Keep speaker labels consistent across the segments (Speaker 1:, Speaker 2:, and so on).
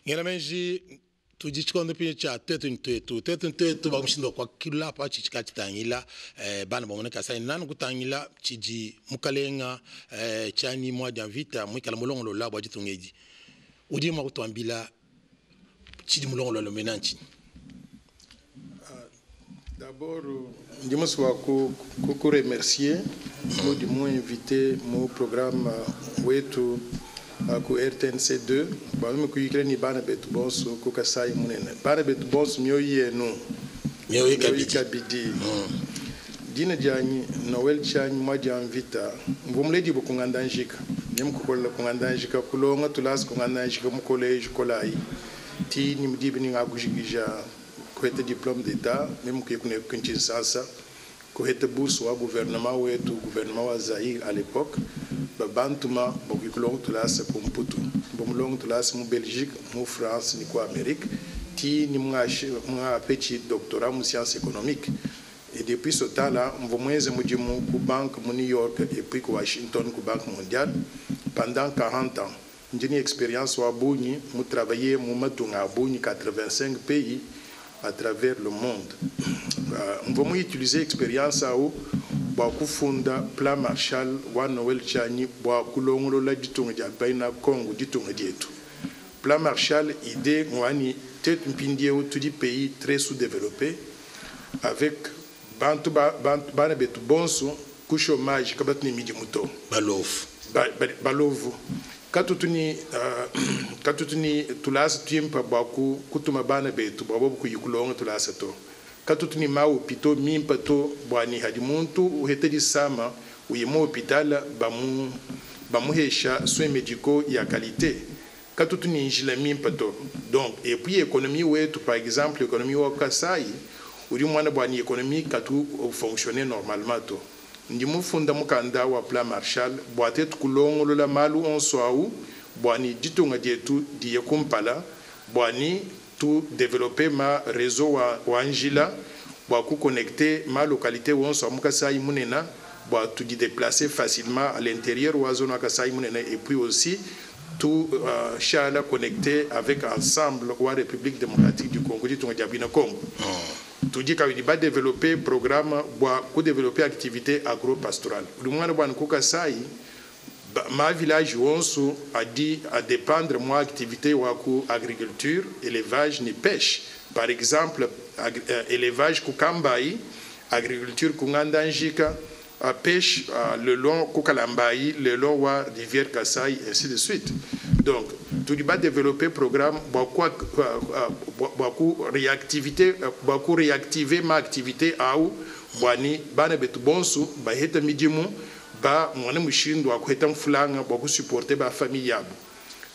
Speaker 1: Ngelemenji tujichikondo pia cha tetu bamushindo kwa kila pa chichika chitangila bana bamoneka sai nanu kutangila chiji mukalenga chani mwa vita mwikala mulongolo la bwa jitungeji udi mwa kutwambila chiji mulongolo lo menanchi.
Speaker 2: D'abord je me suis remercier de m'inviter mon programme wetu ku RTNC 2 ba me ku yikre ni bana betu bonso ku kasai munene bana betu bonso mioye no mioye kabidi dina jani Noel chani mwaja invita mbumle di boku ngandanjika nem ku kolla ku ngandanjika kulonga tulas ku ngandanjika mu collège kolai ti ni mdibi ni ngakujigija ku hete diplôme d'état même ku yakune Kinshasa ku hete bourse wa gouvernement wetu gouvernement wa Zaïre à l'époque bantuma bokulong tulas kumputu bomulong tulas mu Belgique mu France ni ko Amérique ti ni mga petit doctorat mu sciences économiques et depuis ce temps là mvomweze mujimu ku banque mu New York et puis ku Washington ku banque mondiale pendant 40 ans ndini expérience wa buni mu travailler mu matunga buni 85 pays à travers le monde mvomu utiliser expérience au ba kufunda plan Marshall wa Noel Chani ba kulongolo la ditunga ja baina Congo ditunga dietu plan Marshall idée ngwani tête mpindie autour du pays très sous-développé avec bantu bana betu bonso ku chômage kabatni midi muto balovu katutuni tulas tiempa ba ku kutuma bana betu babo ku yikulonga tulasa to katutuni mau pito mimpa to bwani hadi muntu uhete di sama uyemo hôpital bamu hesha soins médicaux ya qualité katutuni njila mimpa to donc et puis économie wetu par exemple économie wa Kasai uri mwana bwani économie katu fonctionner normalement to ndimu funda mukanda wa plan Marshall bwate tukulongolo la malu onswau bwani ditunga dietu diye kumpala bwani tout développer ma réseau wa Angila pour connecter ma localité où on soit mukasai munena pour tout déplacer facilement à l'intérieur ou à zone mukasai munena et puis aussi tout chala connecté avec ensemble la République démocratique du Congo dit on diabina Congo tout dit qu'il va développer programme pour développer activité agro-pastorale le moins de mukasai ma village onso a dit à dépendre moi activité waku agriculture élevage ni pêche par exemple élevage ku kambai agriculture ku ngandanjika pêche le long ku kalambai le long wa rivière Kasai ainsi de suite donc tout va développer programme beaucoup réactiver ma activité au bwani bana betu bonso ba heta midimu ba mwana mushindo akweta mfulanga ba ku supporter ba famille yabo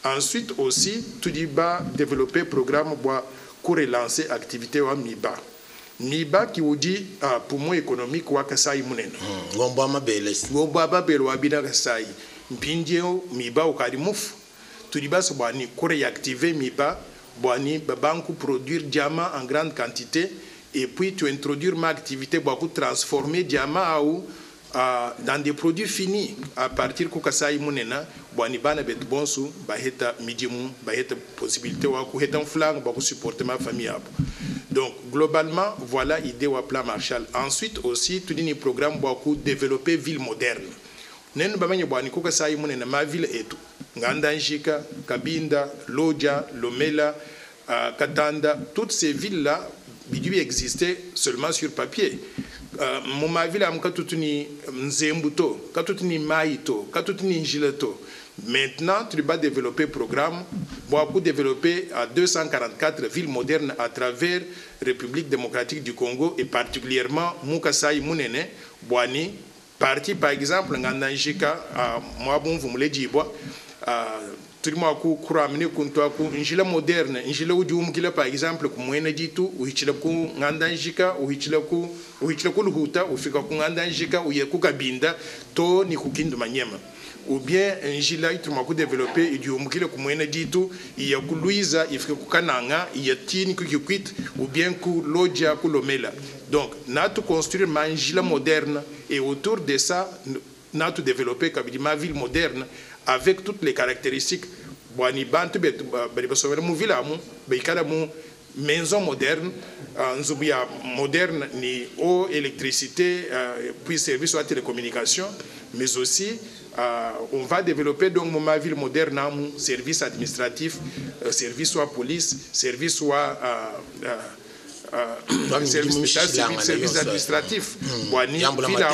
Speaker 2: ensuite aussi tout dit ba développer programme ba ku relancer activité wa miba qui vous dit poumon économique wa Kasai munene
Speaker 1: ngomba mabele
Speaker 2: wa bina Kasai mpindio miba ukari mufu tout dit ba so bani ku réactiver miba bani ba banku produire diamant en grande quantité et puis tu introduire ma activité ba ku transformer diamant ou dans des produits finis à partir de Kasai munena bwani bana bet bonsu ba heta midimu ba heta possibilité wa ku heta flang ba ku supporter ma famille abo donc globalement voilà idée wa plan Marshall ensuite aussi tout dini programme ba ku développer ville moderne nen ba manye bwani ku Kasai munena ma ville etu ngandanjika Kabinda Loja Lomela Katanda toutes ces villes là bidu existaient seulement sur papier moma vile am katutuni nzembuto katutuni maito katutuni njileto maintenant tu vas développer programme pour développer à 244 villes modernes à travers République démocratique du Congo et particulièrement Mukasai munene bwani parti par exemple ngandanjika moi bon vous me le dites turimo ku kuramini kunto ku njila moderne njila ujumkila par exemple ku mwena ditu uhichila ku ngandanjika uhichila ku luhuta ufika ku ngandanjika uye ku kabinda to ni ku kindu manyema ou bien njila turimo ku développer ujumkila ku mwena ditu iya ku luiza ifika ku kananga iya tini ku kikwit ou bien ku loja ku lomela. Donc na tu construire ma njila moderne et autour de ça na tu développer kabidima ville moderne avec toutes les caractéristiques. Boani bantu betu bari basovera mu villa mu beikala mu maison moderne nzubia moderne ni eau électricité puis service à télécommunication mais aussi on va développer donc ma ville moderne mu service administratif service à police service à service administratif boani villa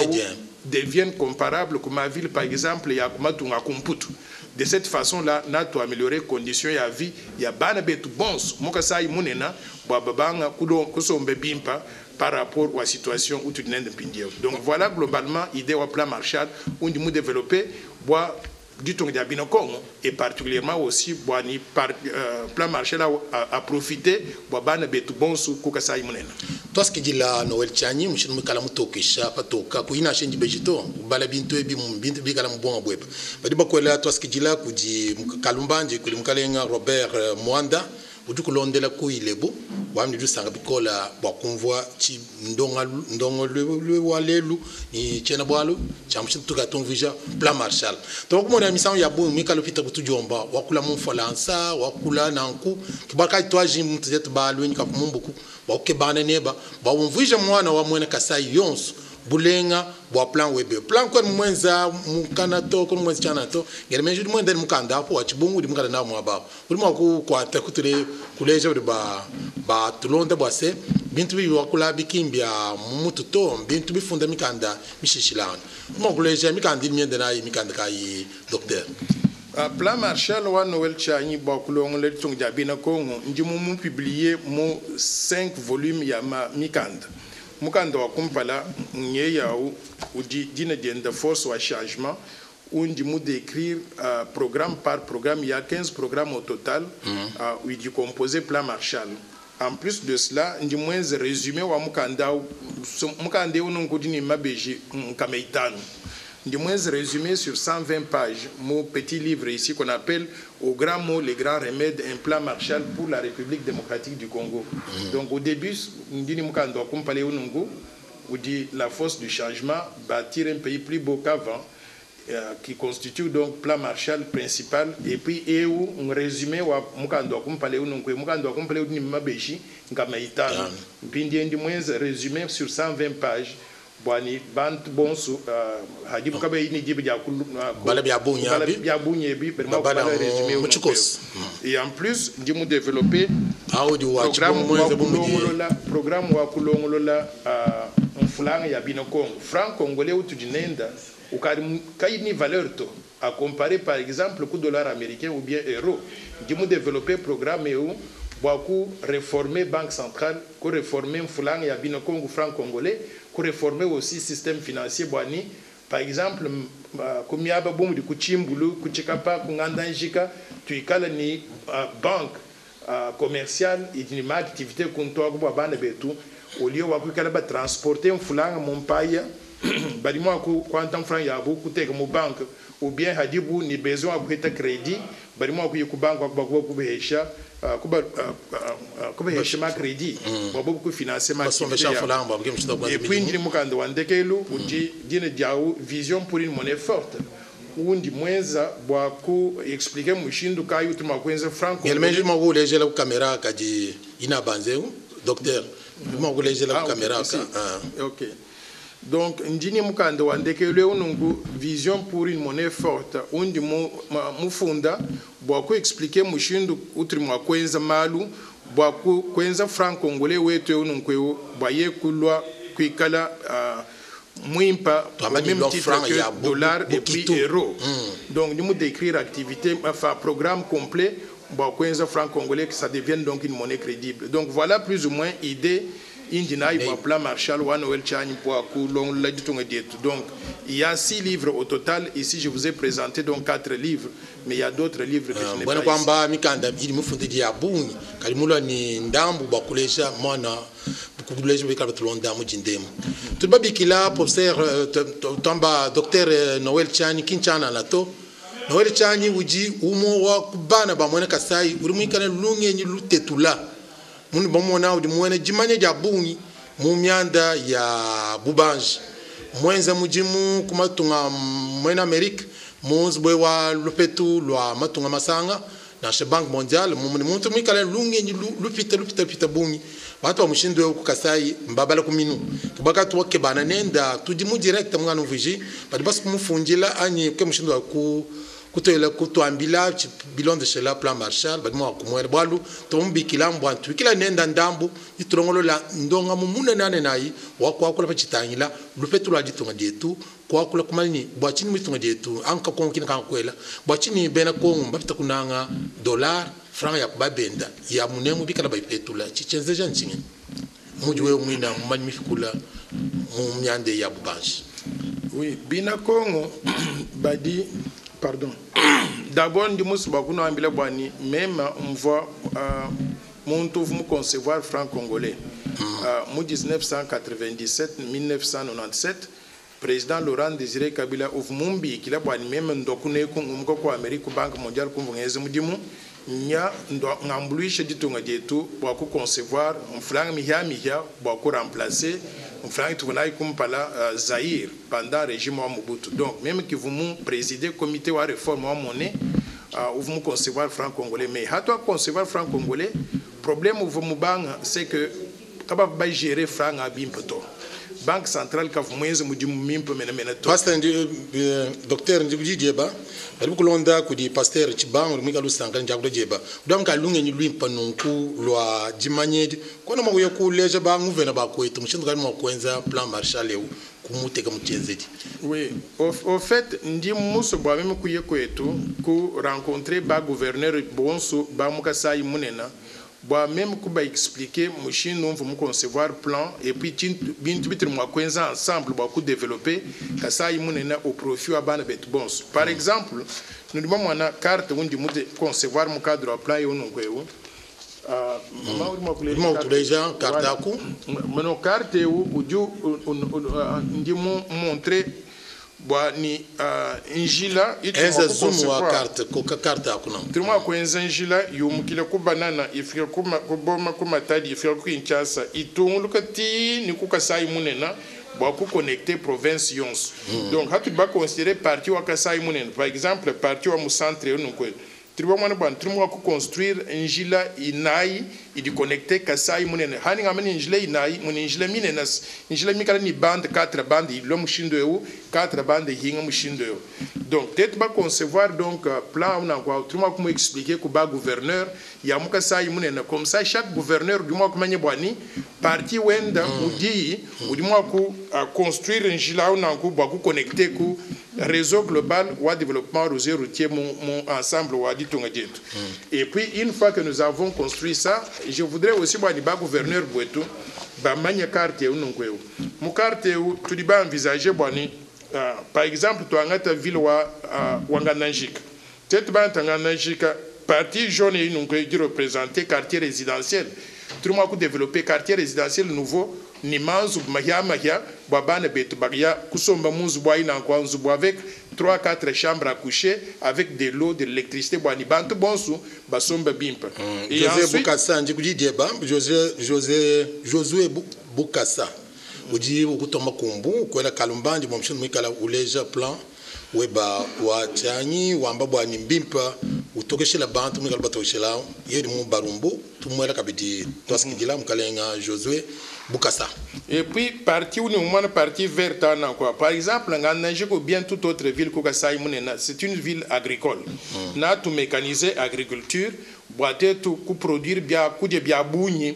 Speaker 2: deviennent comparables comme ma ville par exemple ya kumatunga kumputu. De cette façon-là, nous avons amélioré les conditions de vie. Il y a des bons mokasai munena babanga kusombe bimpa par rapport à la situation où tu n'es pas. Donc voilà globalement l'idée au plan Marshall où nous développer du temps de Congo et particulièrement aussi par plan Marshall a profité babana betu bons kukasai munena.
Speaker 1: Toi ce qui dit là Noël Tchani mchini mukala mutokesha patoka kuina shenji bejito bala bintu ebi bintu bikala mbonga bweba badi bakwela toi ce qui dit là kuji kalumbanje kuli mukalenga Robert Mwanda udu kulondela ku ilebo wamni du sanga bikola ba convoi chi ndongo le walelu ni chena bwalo chamshin tuka tonvija plan Marshall donc mo na mission ya bo mikalo pita kutujomba wakula mfolansa wakula nanku kibaka twaji mtete balwe ni kapumbuku baoke bana neba ba umvija mwana wa mwene Kasai yonso bulenga bo plan webe plan ko mwenza mukanato ko mwenza chanato ngere menju mwenda mukanda hapo wachibungu dimukana na mwaba ulimo ku kwata kutule kuleja ba tulonda bwase bintu bi wakula bikimbia mututo bintu bifunda mikanda mishishilana mo kuleja mikandi myenda na mikanda kai docteur.
Speaker 2: Plan Marshall wa Noël Tchani bakulong le tung jabina Congo ndimu publié mo 5 volumes ya mikanda mukanda wa kumpala nye ya udi dina de force wa changement où ndimu d'écrire programme par programme. Il y a 15 programmes au total où il composé plan Marshall. En plus de cela, ndimu résumé wa mukanda unongudini mabeji kameitano. Du moins résumé sur 120 pages, mon petit livre ici qu'on appelle au grand mot les grands remèdes, un plan Marshall pour la République démocratique du Congo. Donc au début, on dit la force du changement, bâtir un pays plus beau qu'avant, qui constitue donc plan Marshall principal. Et puis on résumé résumé sur 120 pages. Boani bant bonsu hadibu kabe ini jibi
Speaker 1: bala bia
Speaker 2: bunye bi et en plus ndimu développer programme wa kulongolola mfulanga ya bino Congo franc congolais ou tudinenda ukari valeur to à comparer par exemple le dollar américain ou bien euro ndimu développer programme où beaucoup réformer banque centrale, ko réformer mfulanga ya bino Congo franc congolais, ko réformer aussi système financier boani. Par exemple, kumyaba bomu di kuchimbulu, kuchikapa, kungandanjika, tuikala ni banque commerciale et ni activité kuntoa kwa bana betu, au lieu wa kukala ba transporter mfulanga mompaya, bali mo ku quantum franc ya bu kuteka mo banque ou bien hadibu ni besoin à kuheta crédit, bali mo ku banque kwa kubehesha comme chemin crédit pour beaucoup financer ma et puis ndi mukanda wandekelu uji dine diaou vision pour une monnaie forte undi mwenza bwa ku expliquer mushindu kayu tumakwenza franco
Speaker 1: ngel menji mo go leje la caméra kaji ina banzeu docteur mo go leje la caméra
Speaker 2: OK. Donc ndini mukanda wandekelu unungu vision pour une monnaie forte undi mufunda bwaku expliquer mushindu utri mwakwenza malu bwaku kwenza franc congolais wetu ununkwe bwaye kulwa kwikala mwimpa même titre que dollar et puis euro. Donc nous décrire activité enfin programme complet bwakwenza franc congolais que ça devienne donc une monnaie crédible. Donc voilà plus ou moins idée Indina il plan Marshall wa Noël Tchani pour donc il y a 6 livres au total. Ici je vous ai présenté donc 4 livres, mais il y a d'autres livres que je n'ai pas ici.
Speaker 1: Kwamba mikanda ili mufundi dia bungi kalimula ni ndambu bakulesha mwana bukulesha bikala tulonda mu jindemu tubabikila professeur tamba docteur Noel Chani kinchana lato Noel Chani uji umo wa kubana ba mwene kasai urimikana lunge ni lutetula muni bomona udi mwene jimanye dia bungi mu myanda ya bubanji mwenza mujimu kumatunga mwene Amerika muzbwe wa lupetu lwa matunga masanga na Banque mondiale mumuni muntu mikala lunge ni lupita bungi watu wa mushindo ku Kasai mbabala kuminu kibaka tuwake bana nenda tudimu direct mwana viji badi basi kumufungila anyi ke mushindo ku kutoyela kutuambila bilan de cela plan Marshall badi mwa kumwele bwalu tombi kilambwa ntu kila nenda ndambu iturongolo la ndonga mumuna nane nayi wakwa kula pachitangila lupetu lwa ditunga dietu kwa kula kumalini bwachini mitunga dietu anka konkina kankwela bwachini bena kongo mbapita kunanga dollar franc ya kubabenda ya munemu bikala baipetula chichenzeja nchingi mujwe mwina mmanyi mifikula mu myande ya bubanji.
Speaker 2: Oui, bina Congo badi pardon. D'abord ndimusu bakuna ambile bwani même on voit mon tour me concevoir franc congolais. Mu 1997 1997 président Laurent Désiré Kabila of Mumbi kila bwani même ndokune ko ngumko ko America Banque mondiale ko ngeze mudimu nya ngambluishe ditunga dietu bwa ku concevoir mfranga mihia bwa ku remplacer mfranga tukunai kumpala Zaïre pendant régime wa Mobutu. Donc même que vous mu présider comité wa réforme wa monnaie vous mu concevoir franc congolais mais hatwa concevoir franc congolais problème vous mu banga c'est que kaba ba gérer franc abimpoto banque centrale ka mwenze mudimu mimpo mena to
Speaker 1: pasteur docteur ndikuji jeba bali kulonda kudi pasteur chibang rumika lusanga njakulo jeba donc alunge ni luimpa nonku lwa jimanyedi kona mago yakuleja ba nguvena ba kwetu mushindu kali mo kwenza plan Marshall eu kumuteka mutenzedi.
Speaker 2: Oui, au fait ndi muso bwa meme kuye kwetu ku rencontrer ba gouverneur bonso ba mukasai munena bon même qu'on va expliquer machine on va concevoir plan et puis bintu bitre moi kwenza ensemble beaucoup développer ka ça imunena au profit à bana bet bons. Par exemple nous devons una carte on dit concevoir mon cadre plan et on ngwewo
Speaker 1: mo déjà carte aku
Speaker 2: mon carte ou dio ndi montrer bwa ni injila
Speaker 1: eza zoom wa carte koka carte akuna
Speaker 2: tuma ko injila yumukile ku banana ifika ku boma ku matadi ifika ku Kinshasa itunguluka ti ni ku kasai munena bwa ku connecter province yons. Donc hatu ba considérer parti wa kasai munena par exemple parti wa mu centre no ko tribo mwana bwa tribo ku construire injila inai idi connecter kasai munene hani ngamani injila inai mun injila minenas injila mikala ni bande 4 bande lo mushindo eu 4 bande hinga mushindo eu. Donc tete ba concevoir donc plan on quoi tribo ku expliquer ku ba gouverneur ya muka sai munene comme ça chaque gouverneur du mois ku manye bwani parti wenda udi mois ku construire injila on ku ba ku connecter ku réseau global ou développement réseau routier mon ensemble ou dit. Et puis une fois que nous avons construit ça, je voudrais aussi voir le gouverneur Bouetou ba manya carte ou non kweo mu carte ou tu dis ba envisager boni par exemple tu angata ville wa Wangananjika tete ba Wangananjika partie jaune non kweo qui représenter quartier résidentiel tout le monde a développé quartier résidentiel nouveau ni manzu mahia babane betu bagia kusomba munzu bwa ina kwa nzu avec 3-4 chambres à coucher avec de l'eau de l'électricité bwa ni bantu bonsu basomba bimpa.
Speaker 1: Et José Bukassa ndikuji dieba Josué Bukassa uji ukutoma kumbu kwela kalumbandi momshinu mikala uleja plan weba wa chanyi wamba bwa ni mbimpa utokeshela bantu mikala batokeshela yedi mu barumbu tumwela kabidi twaskidila mkalenga Josué Bukassa.
Speaker 2: Et puis partie où nous partie verte quoi. Par exemple, ou bien toute autre ville c'est une ville agricole. Na tout mécaniser agriculture, boiter tout produire bien coup de bien bouni,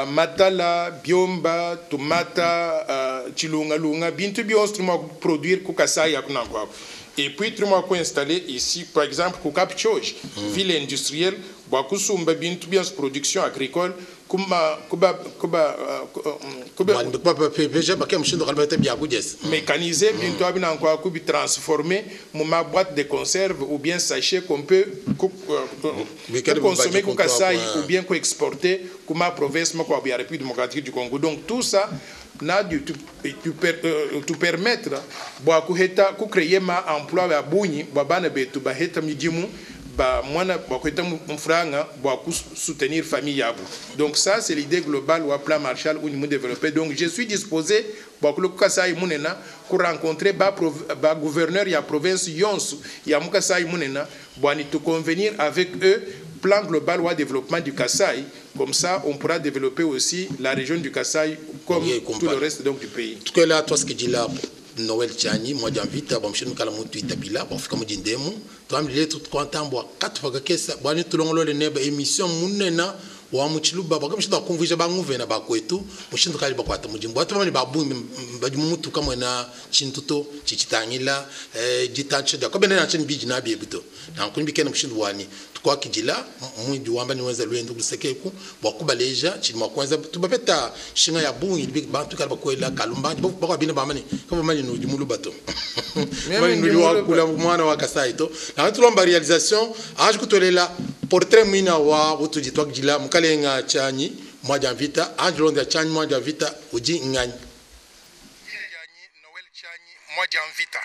Speaker 2: matala, biomba, tomata, chilunga lunga, bintu bien instrument produire kukasai yakuna quoi. Et puis tout le monde installé ici par exemple Kukapchoge, ville industrielle, boakusumba bintu bien production agricole mécaniser, transformer ma boîte de conserve ou bien sachet qu'on peut consommer ou bien exporter comme ma province ma République démocratique du Congo. Donc tout ça n'a dû tout permettre de créer ma emploi à Bouni, soutenir famille. Donc ça c'est l'idée globale ou plan Marshall où nous développer. Donc je suis disposé pour rencontrer le gouverneur de la province Yonsu et Mukasai Munena pour convenir avec eux plan global ou développement du Kasaï. Comme ça on pourra développer aussi la région du Kasaï comme tout le reste donc du pays.
Speaker 1: En tout cas là toi ce que dis là Noël Tchani, moi j'invite à Bamchou Kalamutu Itapila, pour faire comme Dindemu, tu vas me dire tout content, bois 4 fois que ça, bois ni tout le monde le neb émission Mounena, ou à Mouchilou Baba, comme je dois conviger Bangou Vena Bakoetu, Mouchin Kali Bakwata Mujimbo, tu vas me babou, Badumutu comme na Chintuto, Chichitangila, Jitanche, comme un ancien bijina biebuto, dans le week-end Mouchin Wani. Quoi qu'il dit là, moi du wamba ni wenza luendo kusekeku, beaucoup baleja, chimwa kwanza, tu vas faire chinga ya bungi, big bantu kala bakwela kalumba, beaucoup bina bamani, comme mani nous du moulou bateau. Mani nous lui kula mwana wa kasaito. Na tout l'omba réalisation, âge que tu es là, portrait mina wa, ou tu dis toi que dit là, mkalenga chani, moi j'invite, âge ronde chani, moi j'invite, uji ngani. Noël chani, moi j'invite.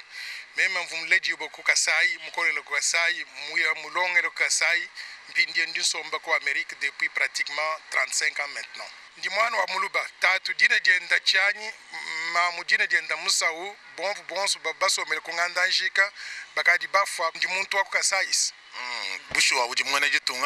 Speaker 1: Même vous me l'avez beaucoup Kasai, mukole le Kasai, mouya moulonge le Kasai, mpindien du somba ko Amérique depuis pratiquement 35 ans maintenant. Ndi mwana wa muluba tatu dina jenda chani ma mudina jenda musau bonsu babaso mele kunganda njika bakadi bafwa ndi muntu wa Kasai bushu wa uji mwana jitunga